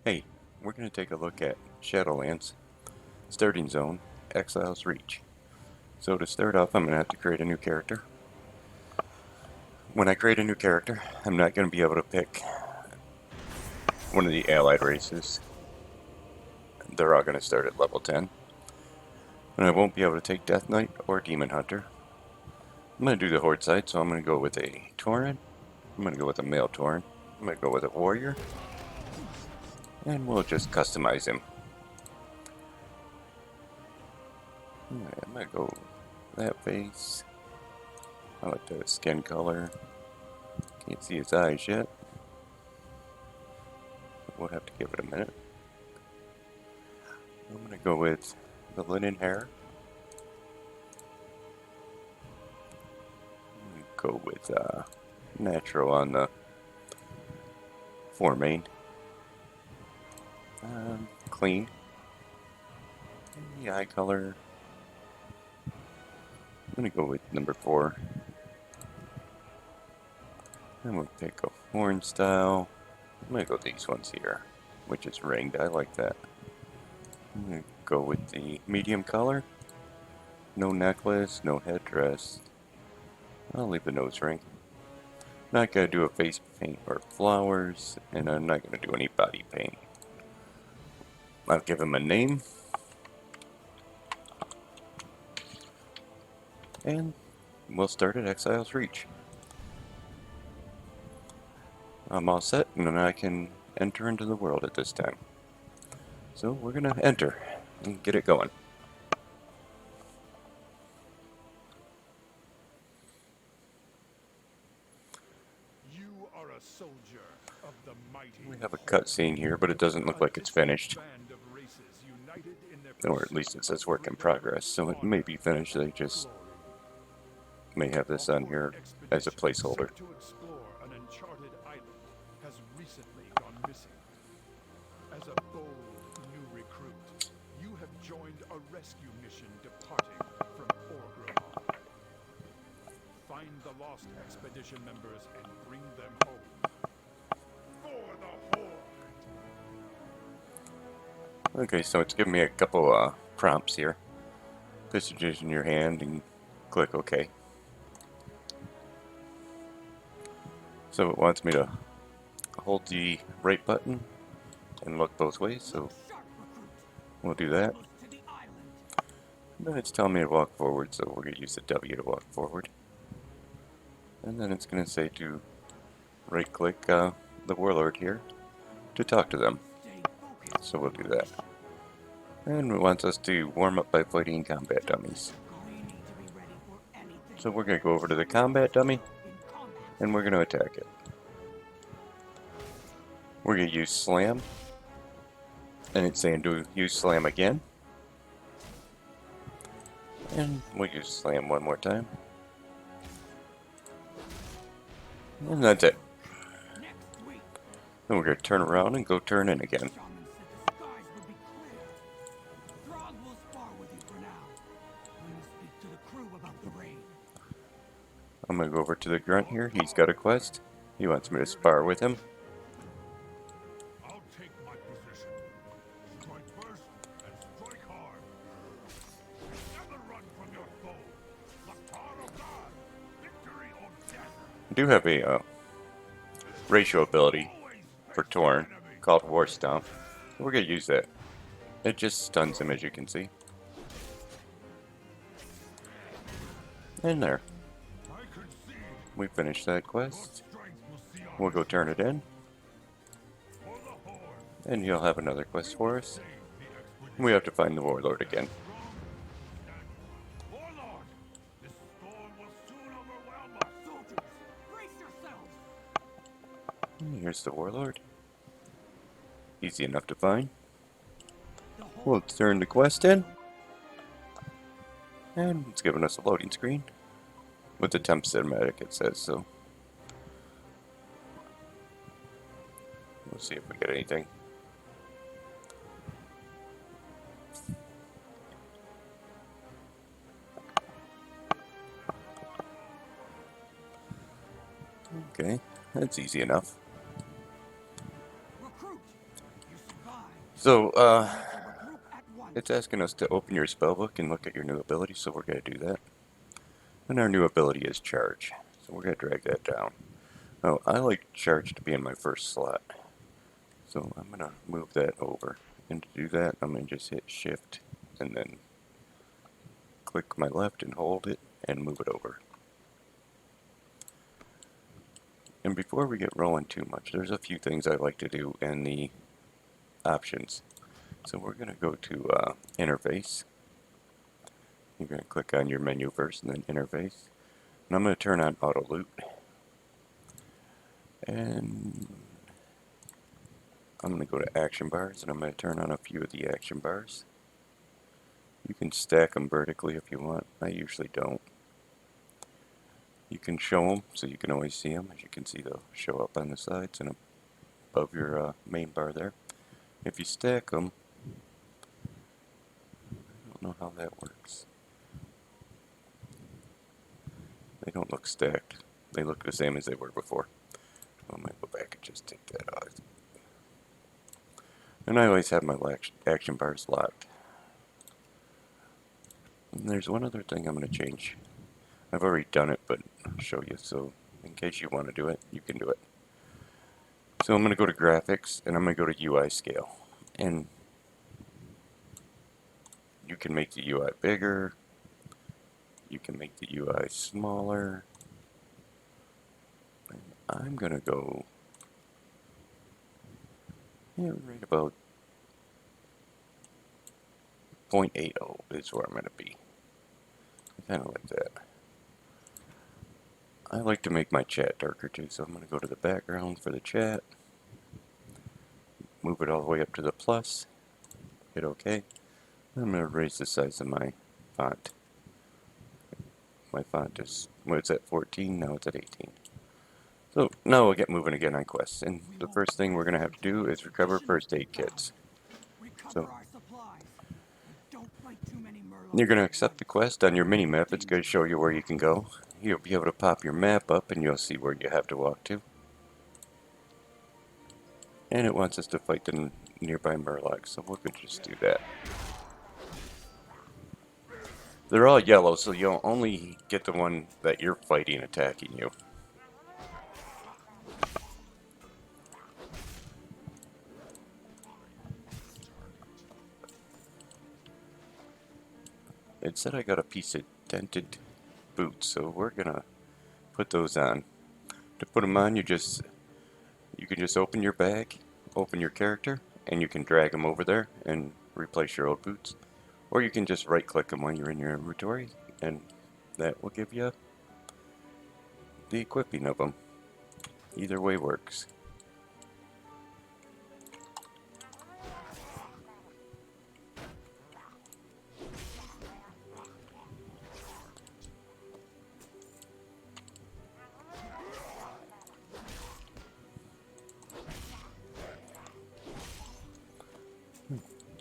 Hey, we're going to take a look at Shadowlands, Starting Zone, Exile's Reach. So to start off, I'm going to have to create a new character. When I create a new character, I'm not going to be able to pick one of the allied races. They're all going to start at level 10. And I won't be able to take Death Knight or Demon Hunter. I'm going to do the Horde side, so I'm going to go with a Tauren. I'm going to go with a male Tauren. I'm going to go with a Warrior. And we'll just customize him. Alright, I'm going to go that face. I like the skin color. Can't see his eyes yet. We'll have to give it a minute. I'm going to go with the linen hair. I'm going to go with natural on the foremain. Clean. And the eye color. I'm going to go with number 4. I'm going to pick a horn style. I'm going to go with these ones here, which is ringed. I like that. I'm going to go with the medium color. No necklace, no headdress. I'll leave the nose ring. Not going to do a face paint or flowers, and I'm not going to do any body paint. I'll give him a name. And we'll start at Exile's Reach. I'm all set, and then I can enter into the world at this time. So we're going to enter and get it going. You are a soldier of the mighty. We have a cutscene here, but it doesn't look like it's finished. Or at least it says work in progress, so it may be finished. They just may have this on here as a placeholder. To explore an uncharted island has recently gone missing. As a bold new recruit, you have joined a rescue mission departing from Horde. Find the lost expedition members and bring them home. For the Horde! Okay, so it's giving me a couple prompts here. Place the dish in your hand and click OK. So it wants me to hold the right button and look both ways, so we'll do that. And then it's telling me to walk forward, so we're going to use the W to walk forward. And then it's going to say to right click the warlord here to talk to them. So we'll do that. And it wants us to warm up by fighting combat dummies. So we're going to go over to the combat dummy, and we're going to attack it. We're going to use slam, and it's saying to use slam again. And we'll use slam one more time. And that's it. Then we're going to turn around and go turn in again. I'm going to go over to the grunt here. He's got a quest. He wants me to spar with him. I'll take my position. Strike first and strike hard. Never run from your foe. Lakar of God. Victory or death. I do have a ratio ability for Tauren called War Stomp. We're going to use that. It just stuns him, as you can see. And there. We finished that quest. We'll go turn it in. And he'll have another quest for us. We have to find the warlord again. And here's the warlord. Easy enough to find. We'll turn the quest in. And it's giving us a loading screen. With the temp cinematic, it says so. We'll see if we get anything. Okay, that's easy enough. So, it's asking us to open your spellbook and look at your new ability, so we're going to do that. And our new ability is Charge. So we're going to drag that down. Oh, I like Charge to be in my first slot. So I'm going to move that over. And to do that, I'm going to just hit Shift and then click my left and hold it and move it over. And before we get rolling too much, there's a few things I like to do in the options. So we're going to go to Interface. You're going to click on your menu first and then Interface. And I'm going to turn on Auto Loot. And I'm going to go to Action Bars and I'm going to turn on a few of the action bars. You can stack them vertically if you want. I usually don't. You can show them so you can always see them. As you can see, they'll show up on the sides and above your main bar there. If you stack them, I don't know how that works. They don't look stacked. They look the same as they were before. I might go back and just take that out. And I always have my action bars locked. And there's one other thing I'm going to change. I've already done it, but I'll show you. So in case you want to do it, you can do it. So I'm going to go to Graphics, and I'm going to go to UI Scale. And you can make the UI bigger. You can make the UI smaller. And I'm going to go right about 0.80 is where I'm going to be. I kind of like that. I like to make my chat darker too, so I'm going to go to the background for the chat. Move it all the way up to the plus. Hit OK. I'm going to raise the size of my font. My font is, well, it's at 14, now it's at 18. So now we'll get moving again on quests. And the first thing we're going to have to do is recover first aid kits. So you're going to accept the quest. On your mini-map, it's going to show you where you can go. You'll be able to pop your map up and you'll see where you have to walk to. And it wants us to fight the nearby Murlocs, so we'll just do that. They're all yellow, so you'll only get the one that you're fighting attacking you. It said I got a piece of dented boots, so we're gonna put those on. To put them on, you can just open your bag, open your character, and you can drag them over there and replace your old boots. Or you can just right click them while you're in your inventory, and that will give you the equipping of them. Either way works.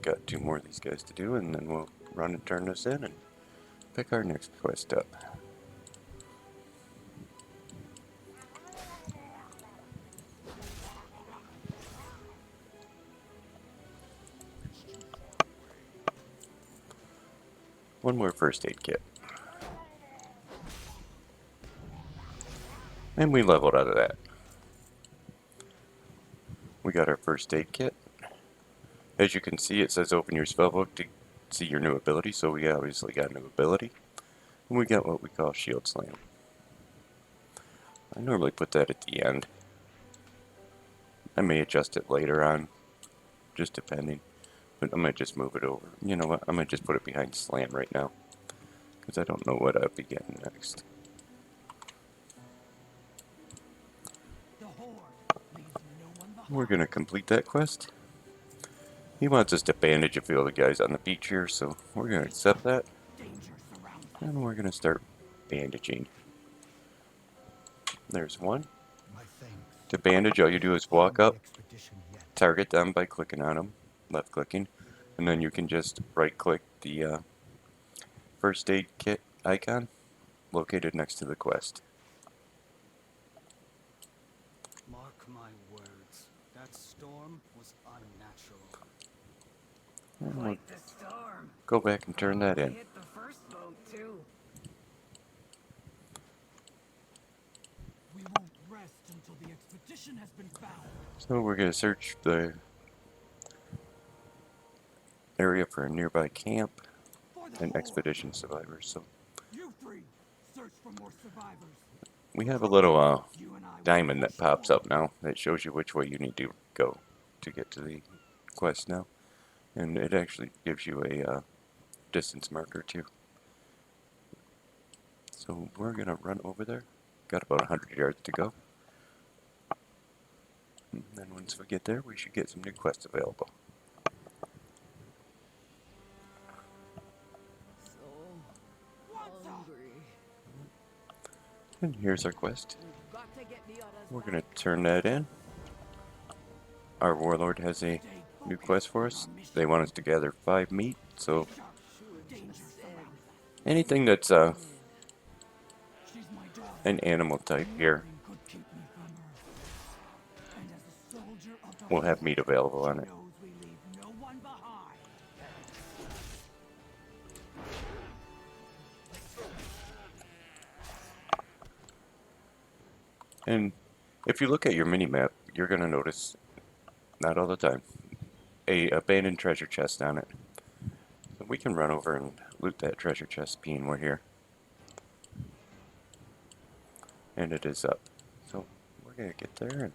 Got 2 more of these guys to do, and then we'll run and turn this in and pick our next quest up. One more first aid kit. And we leveled out of that. We got our first aid kit. As you can see, it says open your spellbook to see your new ability, so we obviously got a new ability. And we got what we call Shield Slam. I normally put that at the end. I may adjust it later on, just depending. But I might just move it over. You know what, I might just put it behind Slam right now, because I don't know what I'll be getting next. We're going to complete that quest. He wants us to bandage a few of the guys on the beach here, so we're going to accept that. And we're going to start bandaging. There's one. To bandage, all you do is walk up, target them by clicking on them, left clicking, and then you can just right click the first aid kit icon located next to the quest. Mark my words, that storm was unnatural. And we'll Quite the storm. go back and turn that We in. hit the first boat too. We won't rest until the expedition has been found. So we're going to search the area for a nearby camp For the and Horde. expedition survivors. So You three, search for more survivors. we have a Recruit. little You and I will diamond that push pops forward. up now that shows you which way you need to go to get to the quest now. And it actually gives you a distance marker too. So we're going to run over there. Got about 100 yards to go. And then once we get there, we should get some new quests available. So What's up? hungry. And here's our quest. We've got to get the others We're back. going to turn that in. Our warlord has a Stay new focused quest for on us. our mission. They want us to gather 5 meat, so Sharpshooter Danger just surrounds said. us. anything that's She's my daughter. an animal type here Nothing could keep me from her. And as a soldier of the will have Horde, meat available she on it. knows we leave no one behind. And if you look at your mini-map, you're going to notice, not all the time, a abandoned treasure chest on it. So we can run over and loot that treasure chest being we're here. And it is up. So we're going to get there and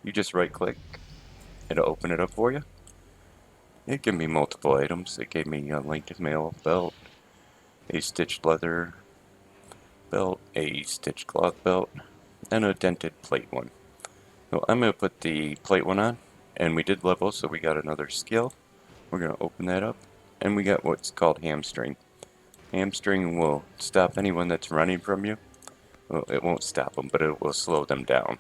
you just right click, it'll open it up for you. It can be multiple items. It gave me a linked mail belt, a stitched leather belt, a stitched cloth belt, and a dented plate one. So I'm going to put the plate one on, and we did level, so we got another skill. We're going to open that up, and we got what's called hamstring. Hamstring will stop anyone that's running from you. Well, it won't stop them, but it will slow them down.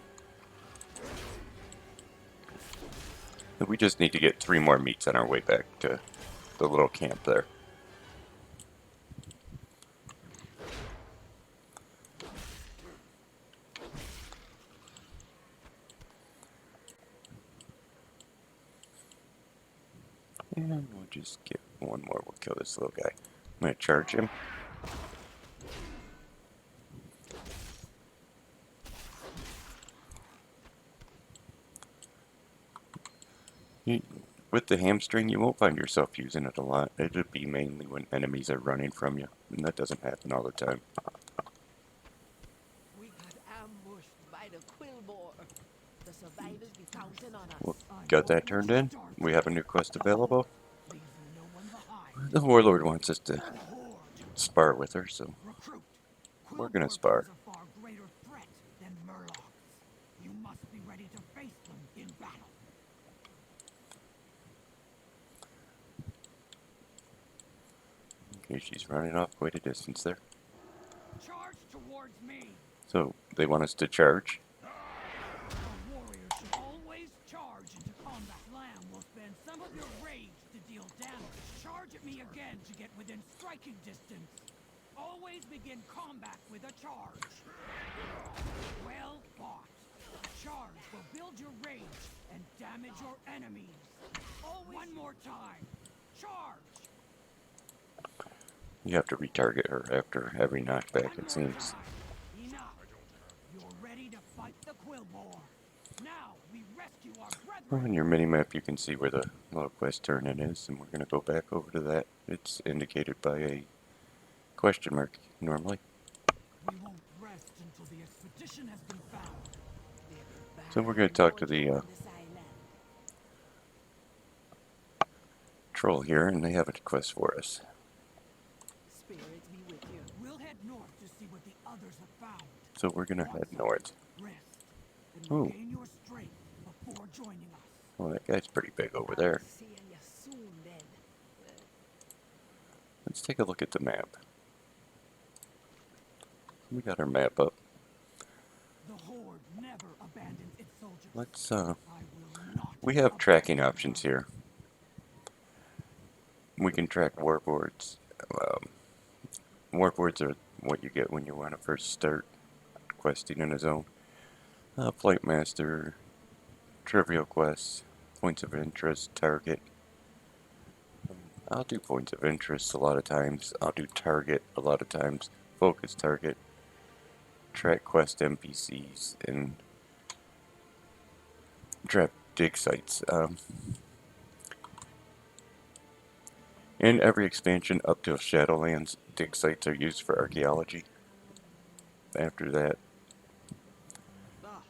We just need to get 3 more meats on our way back to the little camp there. And we'll just get one more. We'll kill this little guy. I'm going to charge him. With the hamstring, you won't find yourself using it a lot. It'll be mainly when enemies are running from you, and that doesn't happen all the time. We got ambushed by the Quillbore. The survivors be counting on Well, us. got that turned in. We have a new quest available. Leaves no one behind. The warlord wants us to For the Horde. spar with her, so Recruit. we're gonna Quillbore spar. pose a far greater threat than Murlocs. You must be ready to face them in battle. Okay, she's running off quite a distance there. Charge towards me. So they want us to charge. A warrior should always charge into combat. Lamb will spend some of your rage to deal damage. Charge at me again to get within striking distance. Always begin combat with a charge. Well fought. A charge will build your rage and damage your enemies. Always. One more time. Charge. You have to retarget her after every knockback, it seems. Enough. You're ready to fight the Quillbore. Now we rescue our Well, brethren. on your mini-map you can see where the little quest turn-in is, and we're going to go back over to that. It's indicated by a question mark, normally. We won't rest until the expedition has been found. So we're going to talk to the troll here, and they have a quest for us. Spirits be with you. We'll head north to see what the others have found. So we're going to head north. Rest and Ooh. regain your strength before joining us. Well, that guy's pretty big over there. Seeing you soon then. Let's take a look at the map. We got our map up. The Horde never abandons its soldiers. Let's, I will not we have tracking abandon options them. here. We can track warboards. Warboards are what you get when you want to first start questing in a zone. Flight Master, Trivial Quests, Points of Interest, Target. I'll do points of interest a lot of times. I'll do target a lot of times. Focus target. Track quest NPCs and trap dig sites. In every expansion up to Shadowlands, dig sites are used for archaeology. After that, Ah,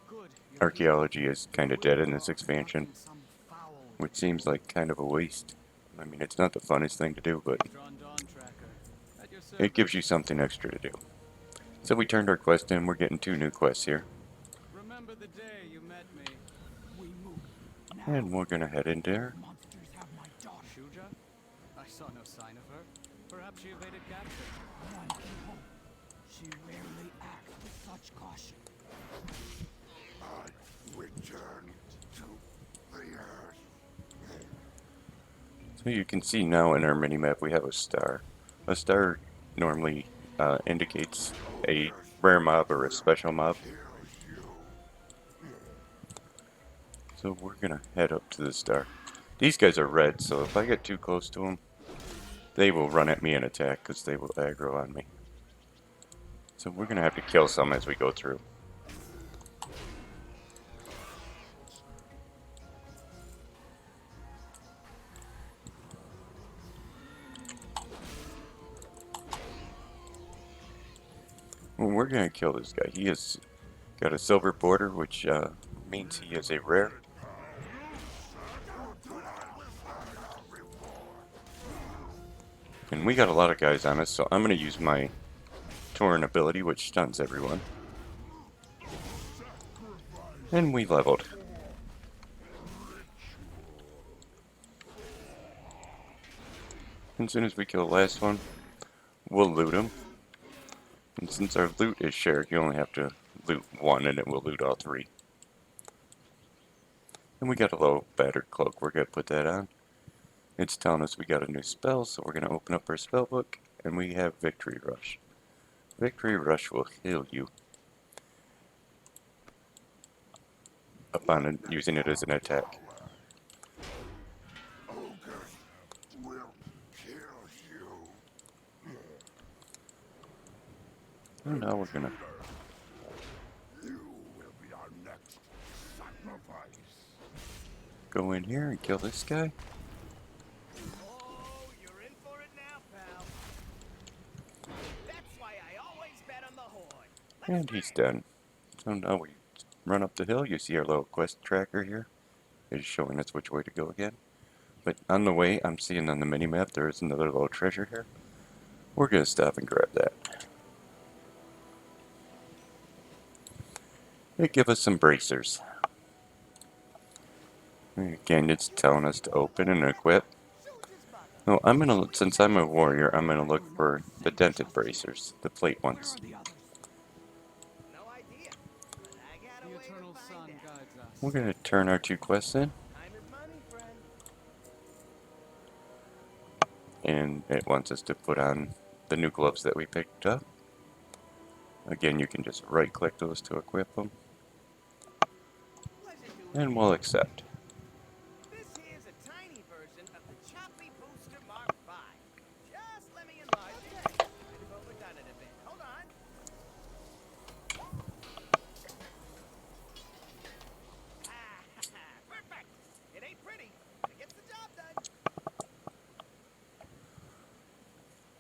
good. You're here. archaeology is kind of dead in this expansion, Conducting some foul which seems like kind of a waste. I mean, it's not the funnest thing to do, but Drawn Dawn tracker. At your it gives service. you something extra to do. So we turned our quest in. We're getting 2 new quests here. Remember the day you met me. We move now. And we're going to head in there. Monsters have my daughter. Shuja? I saw no sign of her. Perhaps she evaded capture. None can hope. She rarely acts with such caution. Return to the earth. So you can see now in our minimap we have a star. A star normally indicates a rare mob or a special mob. So we're gonna head up to the star. These guys are red, so if I get too close to them, they will run at me and attack because they will aggro on me. So we're gonna have to kill some as we go through. Well, we're gonna kill this guy. He has got a silver border, which means he is a rare. And we got a lot of guys on us, so I'm gonna use my Torrent ability, which stuns everyone. And we leveled. And as soon as we kill the last one, we'll loot him. And since our loot is shared, you only have to loot 1 and it will loot all 3. And we got a little battered cloak. We're going to put that on. It's telling us we got a new spell, so we're going to open up our spell book. And we have Victory Rush. Victory Rush will heal you upon using it as an attack. And now we're going to go in here and kill this guy. Oh, you're in for it now, pal. That's why I always bet on the Horde. And he's done. So now we run up the hill. You see our little quest tracker here. It is showing us which way to go again. But on the way, I'm seeing on the minimap there is another little treasure here. We're going to stop and grab that. It gives us some bracers. Again, it's telling us to open and equip. No, I'm gonna, since I'm a warrior, I'm gonna look for the dented bracers, the plate ones. No idea. But I got a The way eternal to sun find out. guides us. We're gonna turn our 2 quests in, Time is money, friend. and it wants us to put on the new gloves that we picked up. Again, you can just right-click those to equip them, Pleasure doing and we'll accept. This here's a tiny version of the Choppy Booster Mark V. Just let me enlarge it. Might have overdone it a bit. Hold on. Perfect. It ain't pretty, but it gets the job done.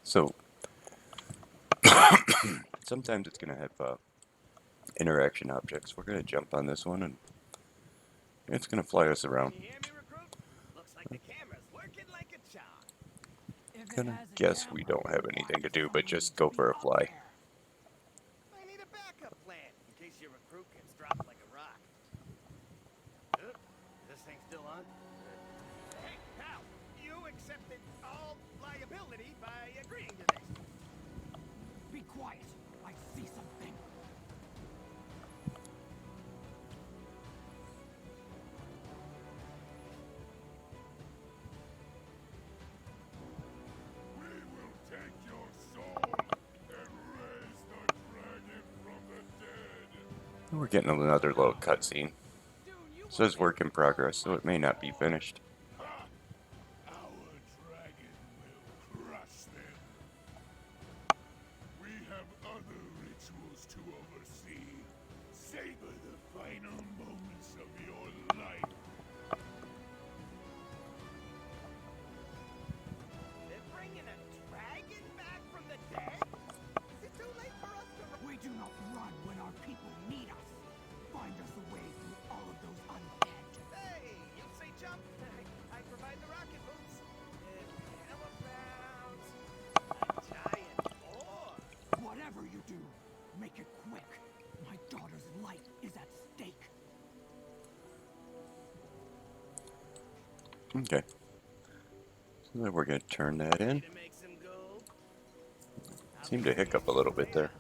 So, sometimes it's gonna have interaction objects. We're gonna jump on this one, and it's gonna fly us around. You hear me, recruit? Looks like the camera's working like a charm. Gonna guess we don't have anything to do but just go for a fly. I need a backup plan in case your recruit gets dropped like a rock. This thing still on? Hey, pal, you accepted all liability by agreeing to this. Be quiet. I see something. We will take your soul and raise the dragon from the dead. We're getting another little cutscene. Dude, you It says work in progress, so it may not be finished. Our dragon Okay. So then we're going to turn that in. To make some gold? Seemed to hiccup a little bit there.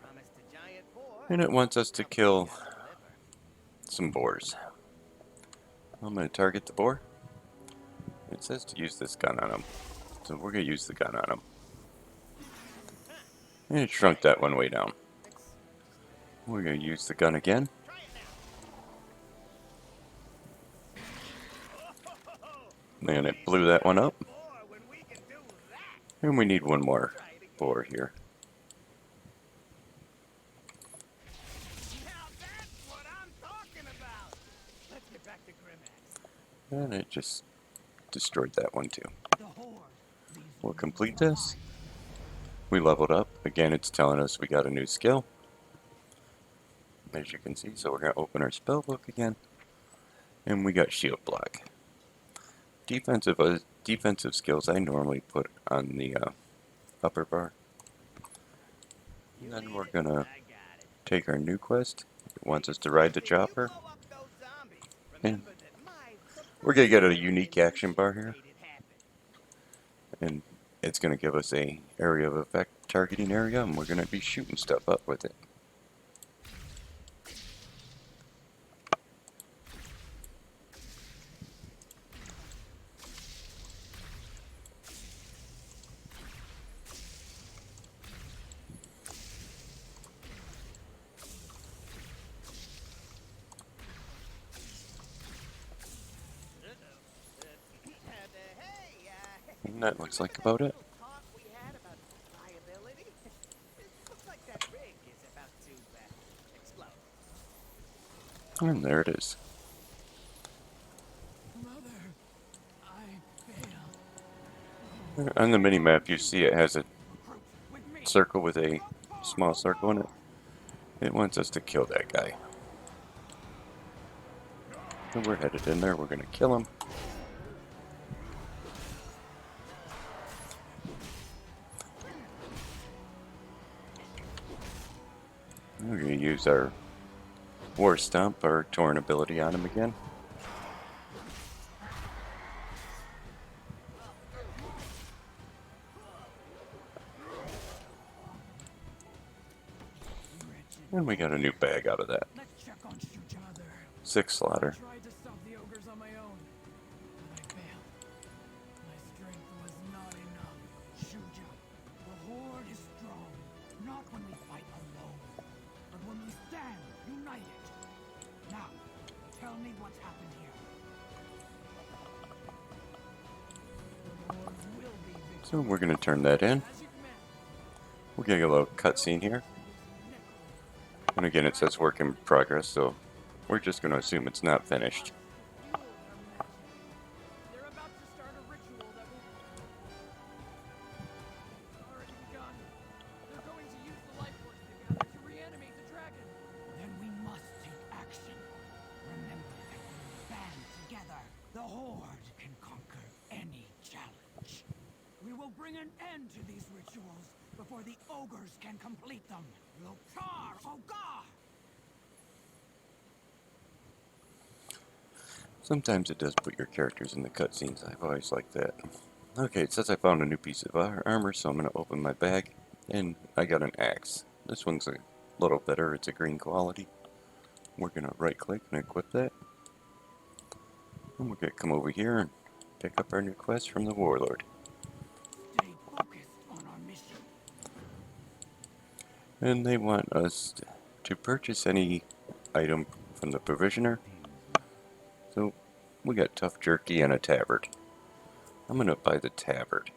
I promised a giant boar. And it wants us to kill Gotta deliver. some boars. I'm going to target the boar. It says to use this gun on him. So we're going to use the gun on him. And it shrunk that one way down. We're going to use the gun again. Try it now. And it blew that one up. Boar when we can do that. And we need one more boar here. Now that's what I'm talking about. Let's get back to Grimax. And it just destroyed that one too. The Horde. We'll complete this. We leveled up. Again, it's telling us we got a new skill, as you can see. So we're going to open our spell book again. And we got shield block. Defensive skills I normally put on the upper bar. And then we're going to take our new quest. It wants us to ride the chopper. And we're going to get a unique action bar here. And it's going to give us a area of effect targeting area, and we're going to be shooting stuff up with it. And that looks like about it. And there it is. On the mini-map you see it has a circle with a small circle in it. It wants us to kill that guy. So we're headed in there, we're going to kill him. We're going to use our War Stomp, our Torn ability on him again. And we got a new bag out of that. 6 slaughter. Tried to stop the ogres on my own, but I failed. My strength was not enough. Shuja, the Horde is strong, not when we fight alone, but when we stand united. Now, tell me what's happened here. The Horde will be victorious. So we're going to turn that in. As you command. We're getting a little cutscene here. And again, it says work in progress, so we're just going to assume it's not finished. They're about to start a ritual that will already begun. They're going to use the life force together to reanimate the dragon. Then we must take action. Remember that when we band together, the Horde can conquer any challenge. We will bring an end to these rituals before the ogres can complete them. Lokar Ogar! Sometimes it does put your characters in the cutscenes. I've always liked that. Okay, it says I found a new piece of armor, so I'm going to open my bag. And I got an axe. This one's a little better. It's a green quality. We're going to right click and equip that. And we're going to come over here and pick up our new quest from the Warlord. Stay focused on our mission. And they want us to purchase any item from the provisioner. So we got tough jerky and a tabard. I'm going to buy the tabard.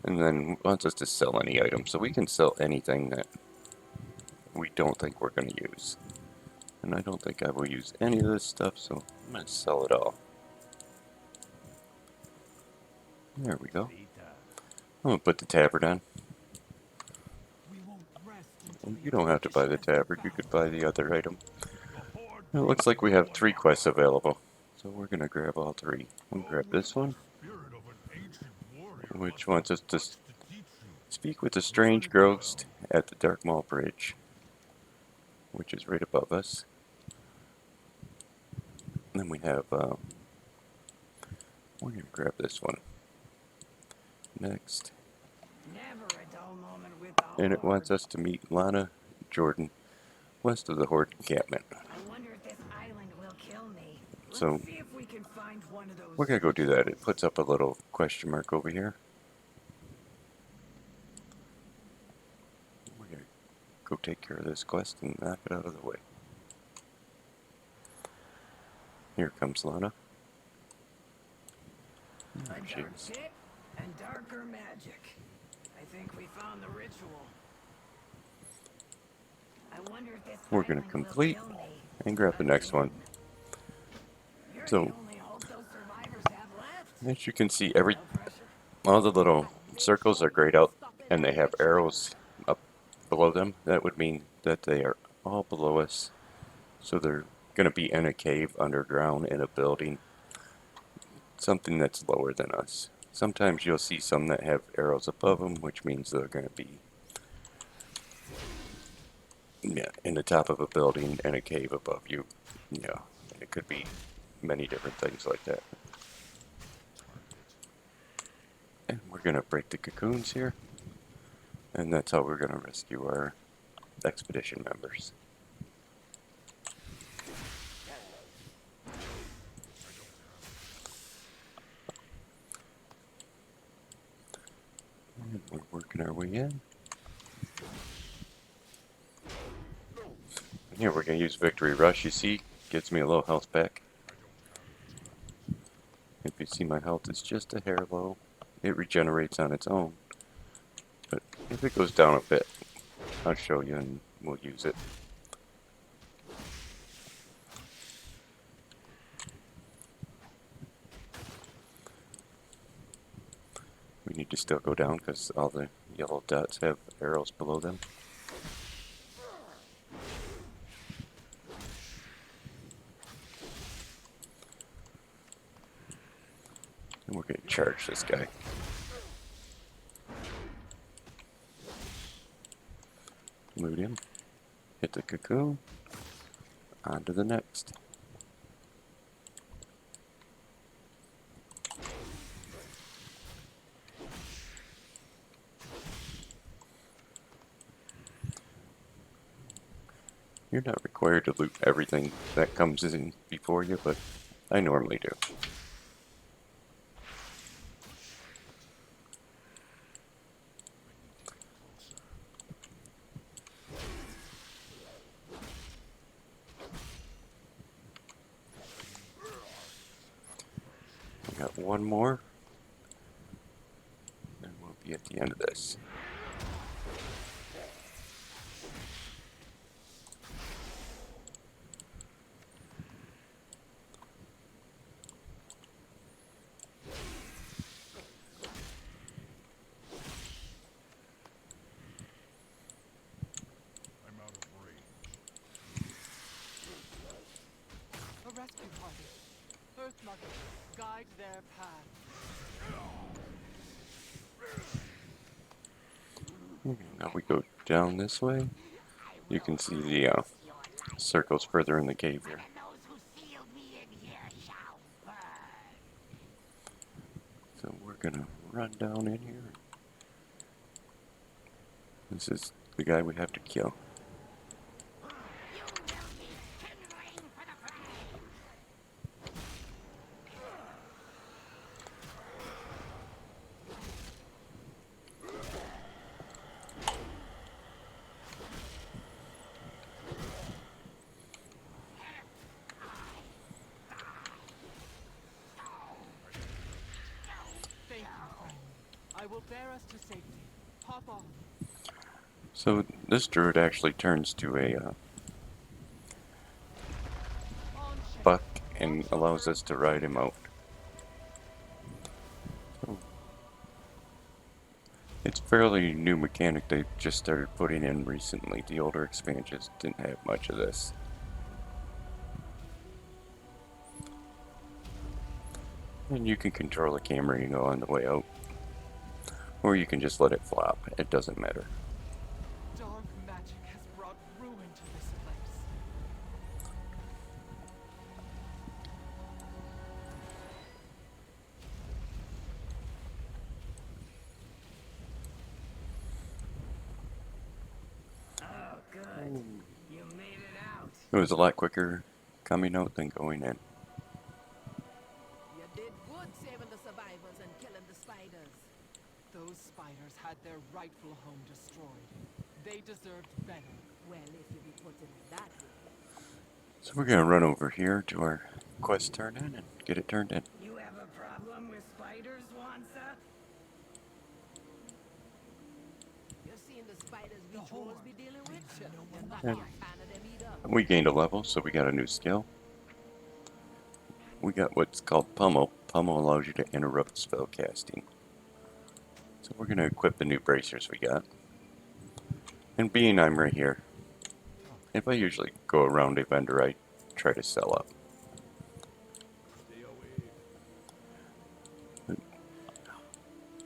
And then wants us to sell any item. So we can sell anything that we don't think we're going to use. And I don't think I will use any of this stuff, so I'm going to sell it all. There we go. I'm going to put the tabard on. We won't rest until You don't have to buy the tabard, you could buy the other item. It looks like we have 3 quests available. So we're going to grab all 3. We'll grab this one, which wants us to speak with a strange ghost at the Dark Maul Bridge, which is right above us. And then we have We're gonna grab this one next. Never a dull moment with the And it wants Horde. us to meet Lana Jordan west of the Horde encampment. I wonder if this island will kill me. So Let's see if we can find one of those we're gonna go do that. It rituals. puts up a little question mark over here. We're gonna go take care of this quest and knock it out of the way. Here comes Lana. A There she dark is. pit and darker magic. I think we found the ritual. I wonder if this We're gonna island complete will kill me. and grab the next one. You're So the only hope those survivors have left. as you can see, No pressure. all the little circles are grayed out and they have arrows up below them. That would mean that they are all below us. So they're going to be in a cave underground in a building, something that's lower than us. Sometimes you'll see some that have arrows above them, which means they're going to be in the top of a building and a cave above you. Yeah, it could be many different things like that. And we're going to break the cocoons here. And that's how we're going to rescue our expedition members. And we're working our way in. And here we're going to use Victory Rush. You see, gives me a little health back. If you see, my health is just a hair low. It regenerates on its own. But if it goes down a bit, I'll show you and we'll use it. We need to still go down because all the yellow dots have arrows below them. And we're going to charge this guy. Loot him. Hit the cocoon. On to the next. You're not required to loot everything that comes in before you, but I normally do. We got one more, and we'll be at the end of this. I'm out of range. A rescue party. Earth Mother, guide their path. Now we go down this way. You can see the circles further in the cave here. So we're gonna run down in here. This is the guy we have to kill. Thank you, friend. I will bear us to safety. Hop on. So this druid actually turns to a On ship. buck and allows us to ride him out. So it's a fairly new mechanic they just started putting in recently. The older expansions didn't have much of this. And you can control the camera, you know, on the way out. Or you can just let it flop. It doesn't matter. Dark magic has brought ruin to this place. It was a lot quicker coming out than going in. You did good saving the survivors and killing the spiders. Those spiders had their rightful home destroyed. They deserved better. Well, if you be putting it that way. So we're going to run over here to our quest turn in and get it turned in. You have a problem with spiders, Wansa? You're seeing the spiders we trolls be dealing with? You're not Yeah. a fan of them either. We gained a level, so we got a new skill. We got what's called Pummel. Pummel allows you to interrupt spell casting. So we're going to equip the new bracers we got. And being I'm right here, if I usually go around a vendor, I try to sell up. Stay away.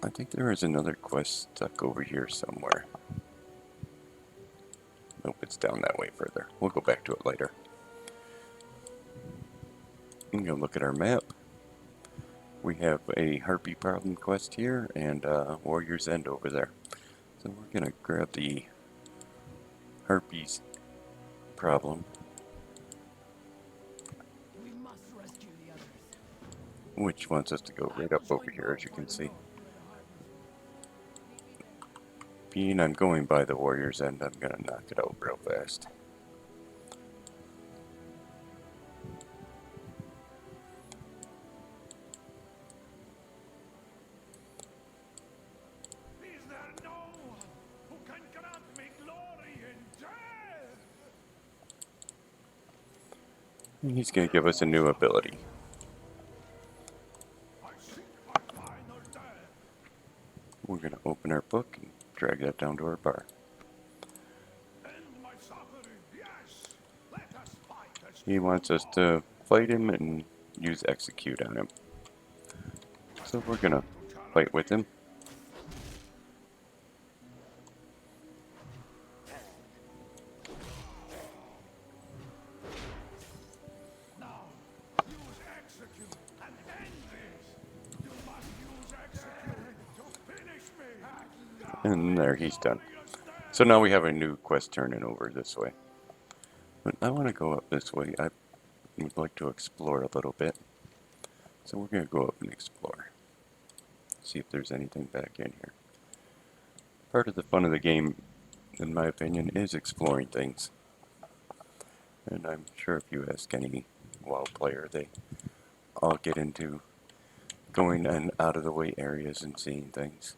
I think there is another quest stuck over here somewhere. Nope, it's down that way further. We'll go back to it later. I'm going to look at our map. We have a Harpy problem quest here and Warrior's End over there. So we're going to grab the Harpies problem, We must rescue the others. which wants us to go right up over here, as you can see. Being I'm going by the Warrior's End, I'm going to knock it out real fast. Is there no one who can grant me glory in death? And he's going to give us a new ability. I seek my final death. We're going to open our book and drag that down to our bar. End my suffering, yes. Let us fight as He wants us to fight him and use execute on him. So we're going to fight with him. now. Use execute and end this. You must use execute to finish me. And there, he's done. So now we have a new quest turning over this way. But I want to go up this way. I would like to explore a little bit. So we're going to go up and explore. See if there's anything back in here. Part of the fun of the game, in my opinion, is exploring things. And I'm sure if you ask any WoW player, they all get into going in out of the way areas and seeing things.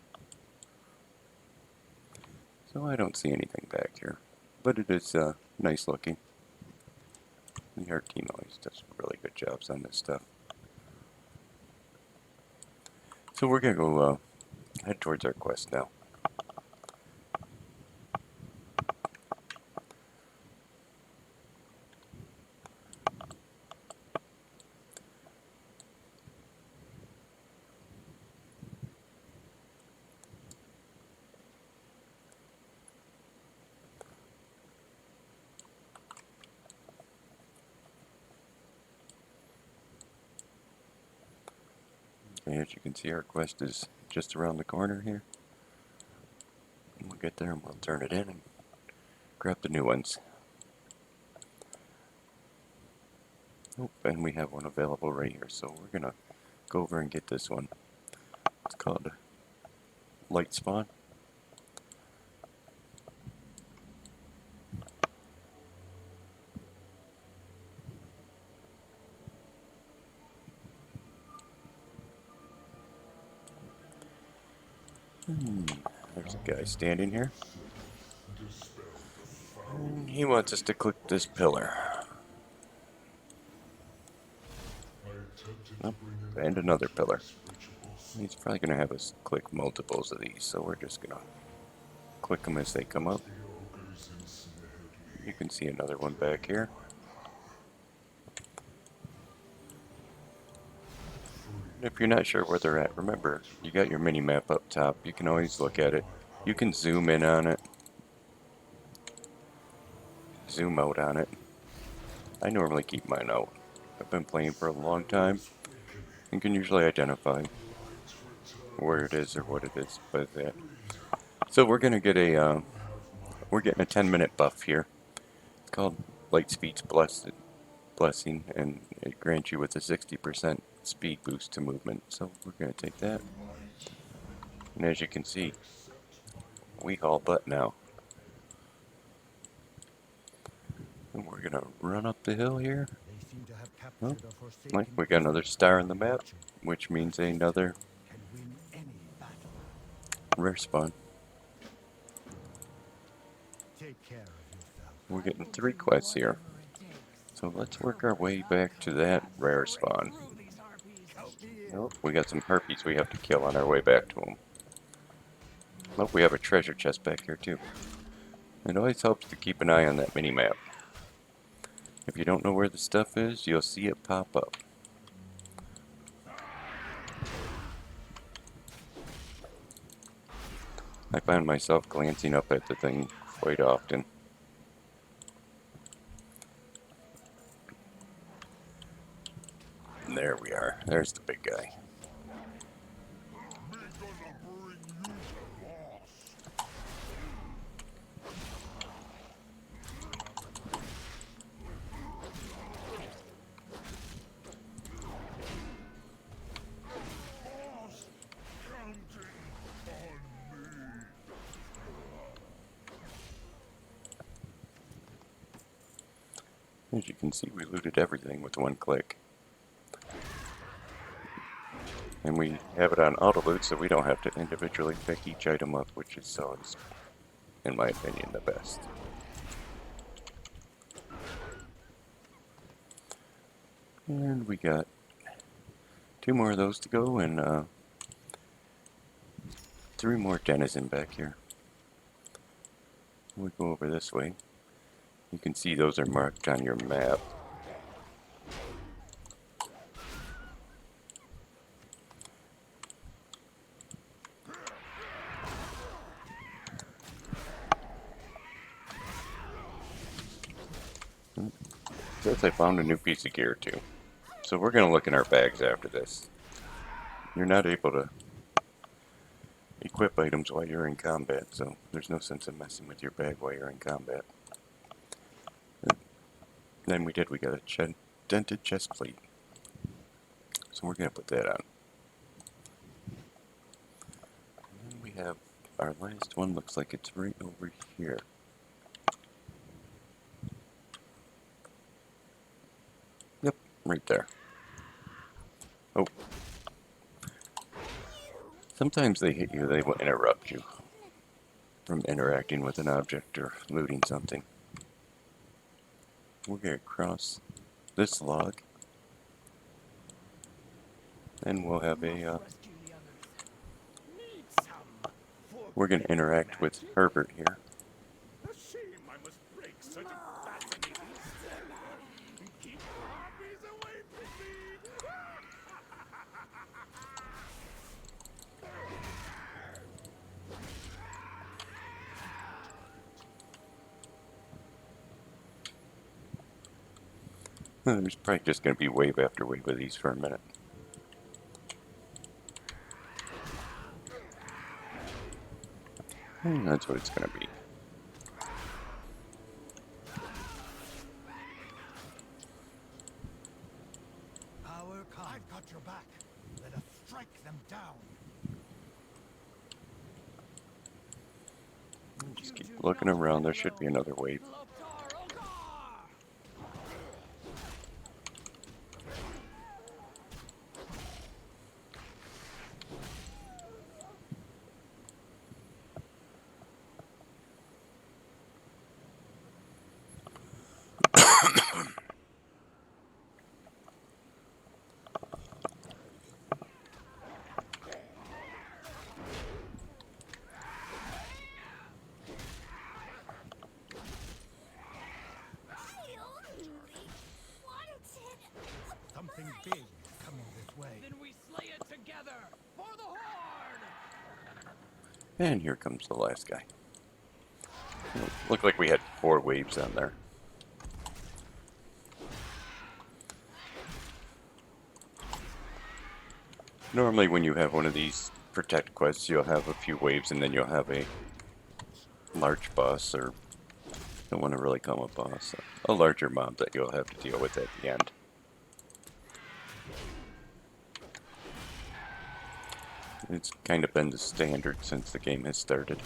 So I don't see anything back here, but it is nice looking. The art team always does really good jobs on this stuff. So we're gonna go head towards our quest now. Okay, as you can see, our quest is just around the corner here. And we'll get there and we'll turn it in and grab the new ones. Oh, and we have one available right here, so we're gonna go over and get this one. It's called Light Spawn. There's a guy standing here. And he wants us to click this pillar. Oh, and another pillar. He's probably going to have us click multiples of these, so we're just going to click them as they come up. You can see another one back here. If you're not sure where they're at, remember, you got your mini-map up top. You can always look at it. You can zoom in on it. Zoom out on it. I normally keep mine out. I've been playing for a long time and can usually identify where it is or what it is. But so we're gonna get a we're getting a 10-minute buff here. It's called Lightspeed's blessing, and it grants you with a 60% speed boost to movement. So we're going to take that. And as you can see, we haul butt now. And we're going to run up the hill here. They seem to have Oh, captured a forsaken like we got another star on the map, which means another can win any battle. rare spawn. Take care of yourself. We're getting 3 quests here. So let's work our way back to that rare spawn. Nope, we got some harpies we have to kill on our way back to them. Oh, we have a treasure chest back here too. It always helps to keep an eye on that mini-map. If you don't know where the stuff is, you'll see it pop up. I find myself glancing up at the thing quite often. And there we are. There's the big guy. As you can see, we looted everything with 1 click. And we have it on auto loot, so we don't have to individually pick each item up, which is always, in my opinion, the best. And we got 2 more of those to go, and 3 more denizen back here. We go over this way. You can see those are marked on your map. Guess I found a new piece of gear too. So we're going to look in our bags after this. You're not able to equip items while you're in combat, so there's no sense in messing with your bag while you're in combat. Then we got a dented chest plate. So we're going to put that on. And then we have our last one, looks like it's right over here. Yep, right there. Oh. Sometimes they hit you, they will interrupt you from interacting with an object or looting something. We're going to cross this log, and we'll have a, we're going to interact with Herbert here. A shame I must break such a fascinating spell. Keep harpies away from me. There's probably just going to be wave after wave of these for a minute. And that's what it's going to be. I've got your back. Let us strike them down. Just keep looking around, there should be another wave. Something big is coming this way. Then we slay it together for the Horde! And here comes the last guy. Looked like we had 4 waves on there. Normally when you have one of these protect quests, you'll have a few waves and then you'll have a large boss or Don't want to really come a boss. A larger mob that you'll have to deal with at the end. It's kind of been the standard since the game has started.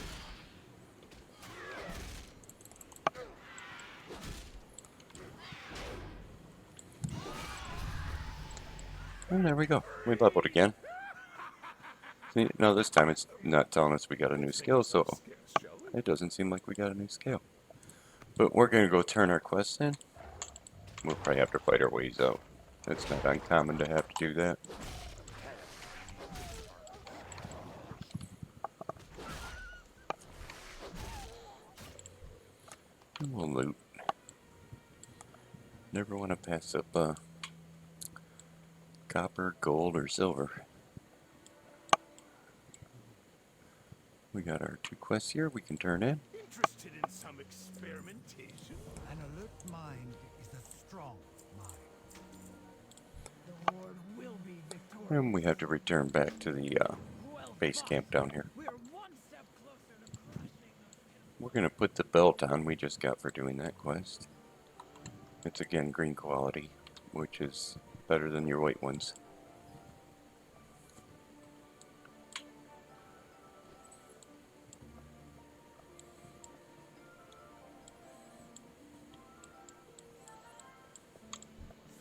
And there we go. We leveled again. See, no, this time it's not telling us we got a new skill, so it doesn't seem like we got a new skill. But we're going to go turn our quests in. We'll probably have to fight our ways out. It's not uncommon to have to do that. And we'll loot. Never want to pass up copper, gold, or silver. We got our 2 quests here we can turn in. Interested in some experimentation? An alert mind is a strong mind. The Horde will be victorious. And we have to return back to the Well base fought. camp down here. We're one step closer to crushing those We're going to put the belt on we just got for doing that quest. It's again green quality, which is better than your white ones.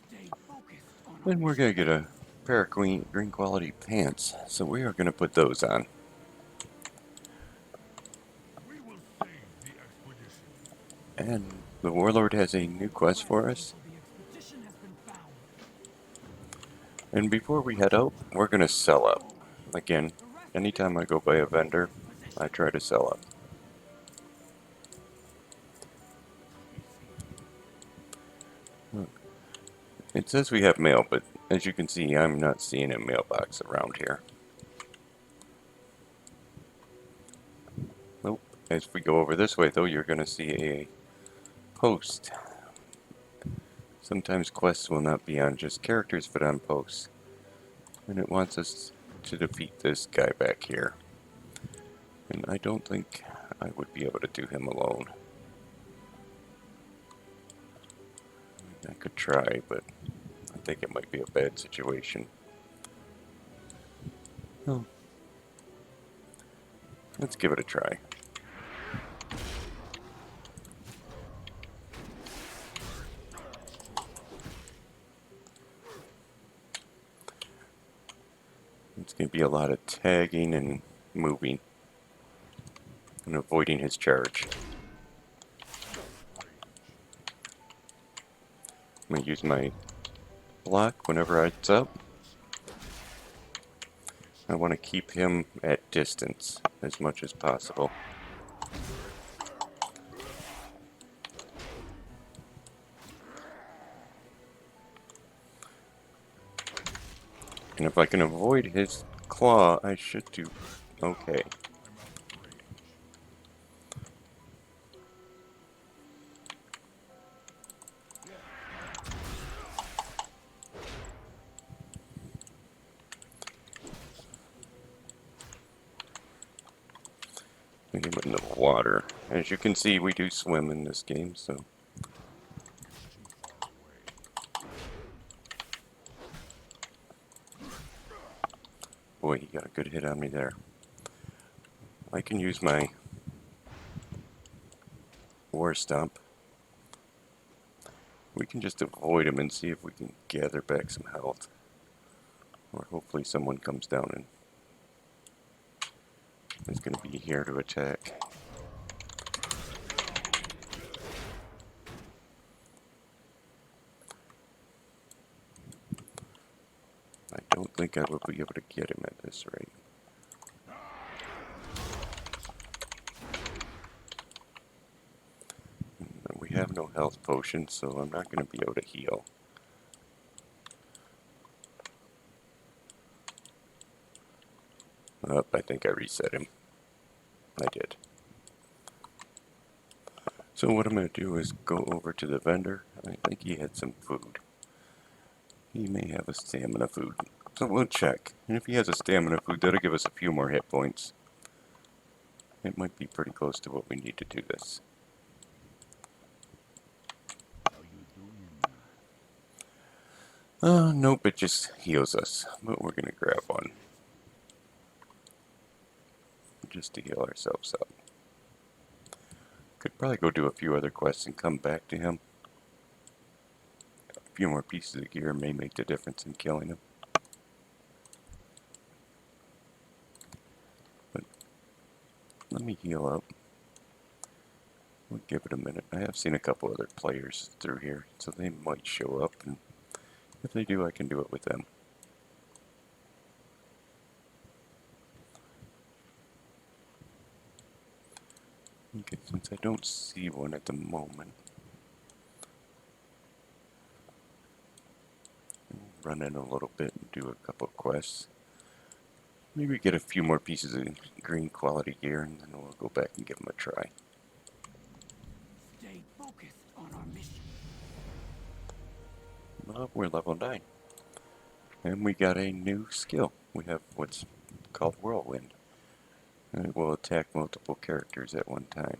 Stay focused on Then we're going to get a pair of green quality pants, so we are going to put those on. We will save the expedition. And the Warlord has a new quest for us. the expedition has been found. And before we head out, we're going to sell up. Again, anytime I go by a vendor, I try to sell up. Look, it says we have mail, but as you can see, I'm not seeing a mailbox around here. Nope. As we go over this way, though, you're going to see a post. Sometimes quests will not be on just characters, but on posts. And it wants us to defeat this guy back here. And I don't think I would be able to do him alone. I could try, but I think it might be a bad situation. Oh. Let's give it a try. It's going to be a lot of tagging and moving and avoiding his charge. I'm going to use my block whenever it's up. I want to keep him at distance as much as possible. And if I can avoid his claw, I should do okay. Put him in the water. As you can see, we do swim in this game, so. Boy, he got a good hit on me there. I can use my war stomp. We can just avoid him and see if we can gather back some health. Or hopefully someone comes down and is going to be here to attack. I don't think I will be able to get him at this rate. We have no health potions, so I'm not going to be able to heal. I think I reset him. I did. So what I'm going to do is go over to the vendor. I think he had some food. He may have a stamina food. So we'll check. And if he has a stamina food, that'll give us a few more hit points. It might be pretty close to what we need to do this. Nope, it just heals us. But we're gonna grab one. Just to heal ourselves up. Could probably go do a few other quests and come back to him. A few more pieces of gear may make the difference in killing him. But let me heal up. We'll give it a minute. I have seen a couple other players through here, so they might show up, and if they do, I can do it with them. Okay, since I don't see one at the moment, I'll run in a little bit and do a couple quests. Maybe get a few more pieces of green quality gear, and then we'll go back and give them a try. Stay focused on our mission. Well, we're level 9. And we got a new skill. We have what's called Whirlwind. And it will attack multiple characters at one time.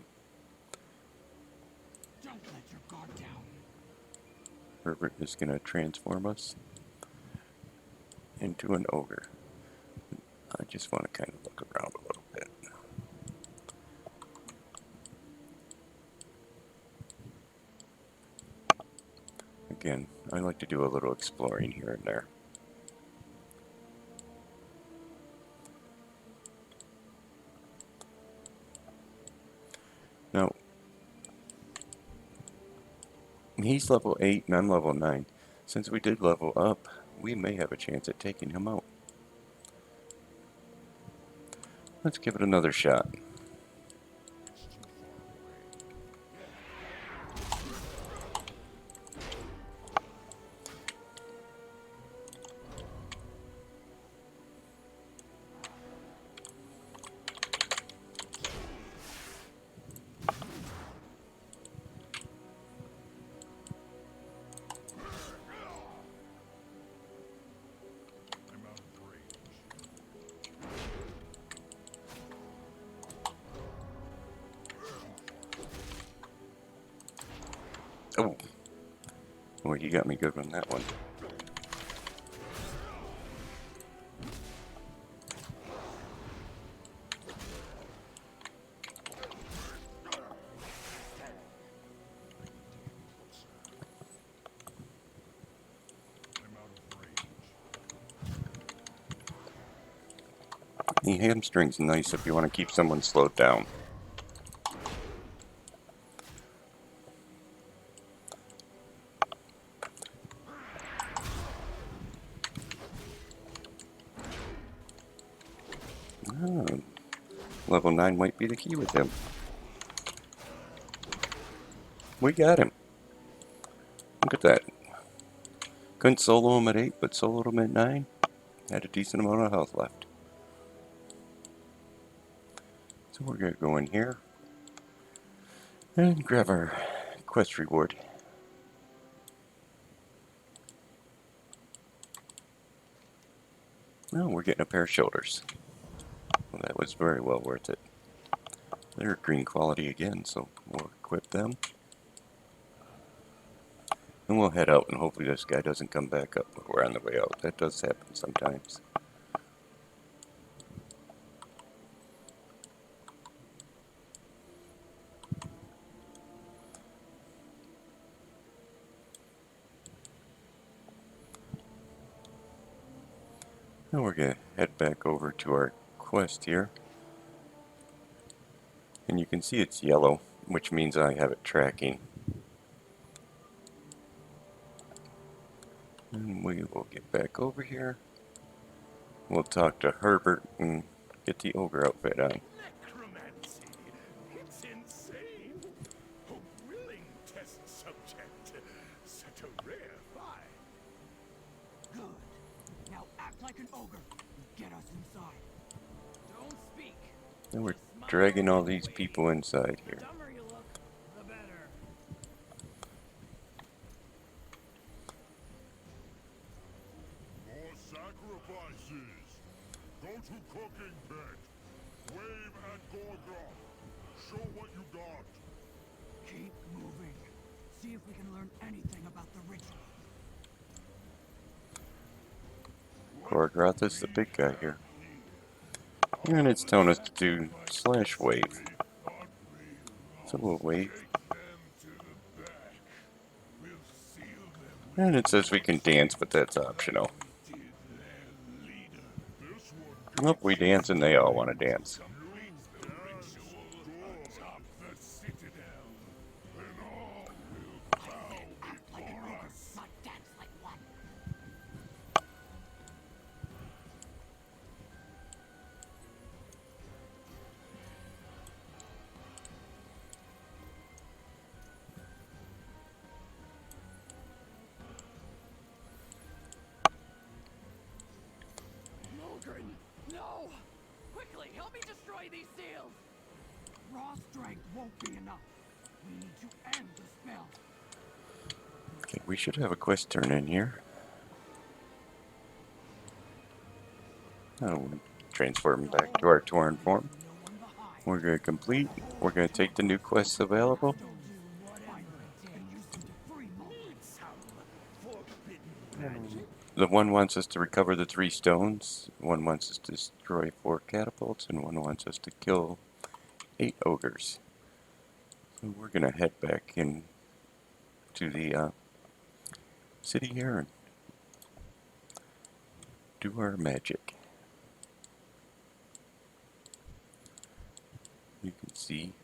Don't let your guard down. Herbert is going to transform us into an ogre. I just want to kind of look around a little bit. Again, I like to do a little exploring here and there. Now, he's level 8 and I'm level 9. Since we did level up, we may have a chance at taking him out. Let's give it another shot. I'm out of range. Oh, well, you got me good on that one. I'm out of range. The hamstring's nice if you want to keep someone slowed down. Oh, level 9 might be the key with him. We got him. Look at that. Couldn't solo him at 8, but soloed him at 9. Had a decent amount of health left. So we're going to go in here and grab our quest reward. Oh, we're getting a pair of shoulders. Well, that was very well worth it. They're green quality again, so we'll equip them. And we'll head out, and hopefully this guy doesn't come back up when we're on the way out. That does happen sometimes. Now we're going to head back over to our quest here. And you can see it's yellow, which means I have it tracking. And we will get back over here. We'll talk to Herbert and get the ogre outfit on. Necromancy! It's insane! A willing test subject. Such a rare find. Good. Now act like an ogre and get us inside. Don't speak. And we're Just smile dragging all and these wait. people inside The here. dumber you look, the better. More sacrifices! Go to cooking pit! Wave at Gorgoth! Show what you got! Keep moving. See if we can learn anything about the ritual. Gorgroth is the big guy here. And it's telling us to do slash wave. So we'll wave. And it says we can dance, but that's optional. Nope, we dance and they all want to dance. Not dance like one. Logren, no! Quickly, help me destroy these seals! Raw strength won't be enough. We need to end the spell. Okay, we should have a quest turn in here. Oh, we'll transform back to our Tauren form. No one behind. We're going to complete. We're going to take the new quests available. Do whatever it takes. And use them to free Mulgren. The one wants us to recover the 3 stones, one wants us to destroy 4 catapults, and one wants us to kill 8 ogres. So we're going to head back in to the city here and do our magic. You can see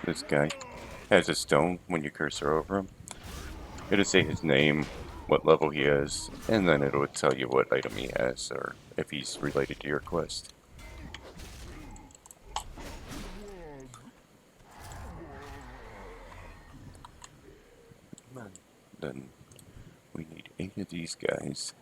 this guy has a stone when you cursor over him. It'll say his name, what level he is, and then it'll tell you what item he has or if he's related to your quest. Then we need 8 of these guys.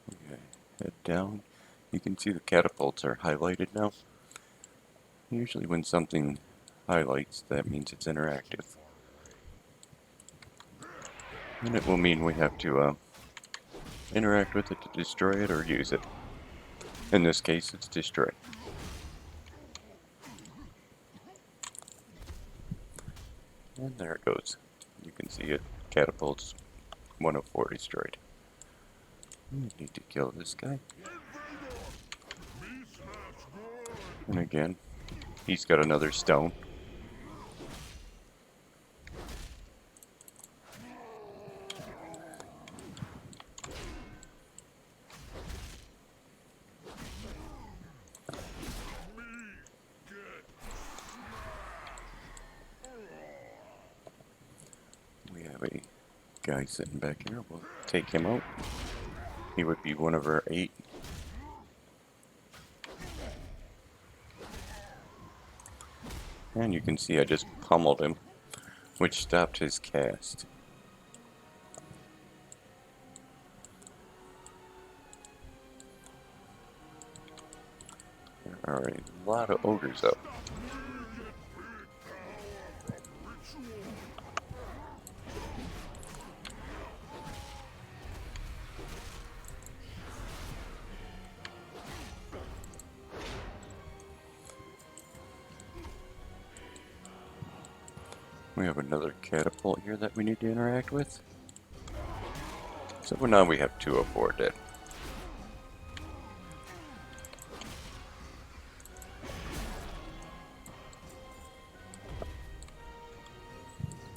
Okay, head down. You can see the catapults are highlighted now. Usually when something highlights, that means it's interactive. And it will mean we have to interact with it to destroy it or use it. In this case, it's destroy. And there it goes. You can see it. Catapults 104 destroyed. We need to kill this guy. And again, he's got another stone. We have a guy sitting back here. We'll take him out. He would be one of our 8. And you can see I just pummeled him, which stopped his cast. There are a lot of ogres up. We have another catapult here that we need to interact with. So now we have 2 of 4 dead.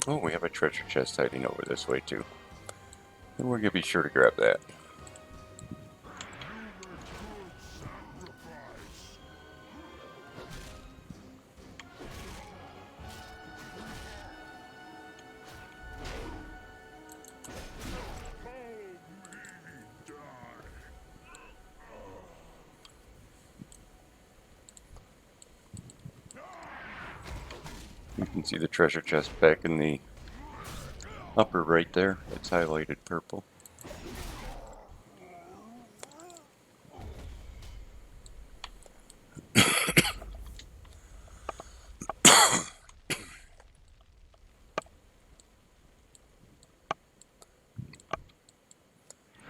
Oh, we have a treasure chest hiding over this way too. And we're going to be sure to grab that. You can see the treasure chest back in the upper right there. It's highlighted purple.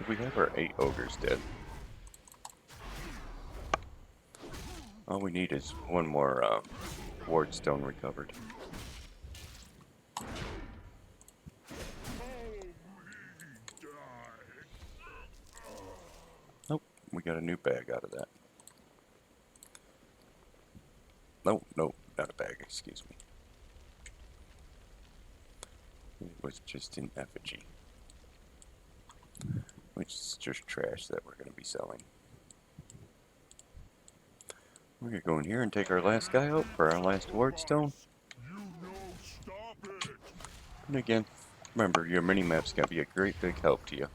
We have our 8 ogres dead. All we need is one more ward stone recovered. Nope, we got a new bag out of that. Nope, nope, not a bag, excuse me. It was just an effigy. Which is just trash that we're going to be selling. We're going to go in here and take our last guy out for our last ward stone. And again, remember, your mini-map's going to be a great big help to you.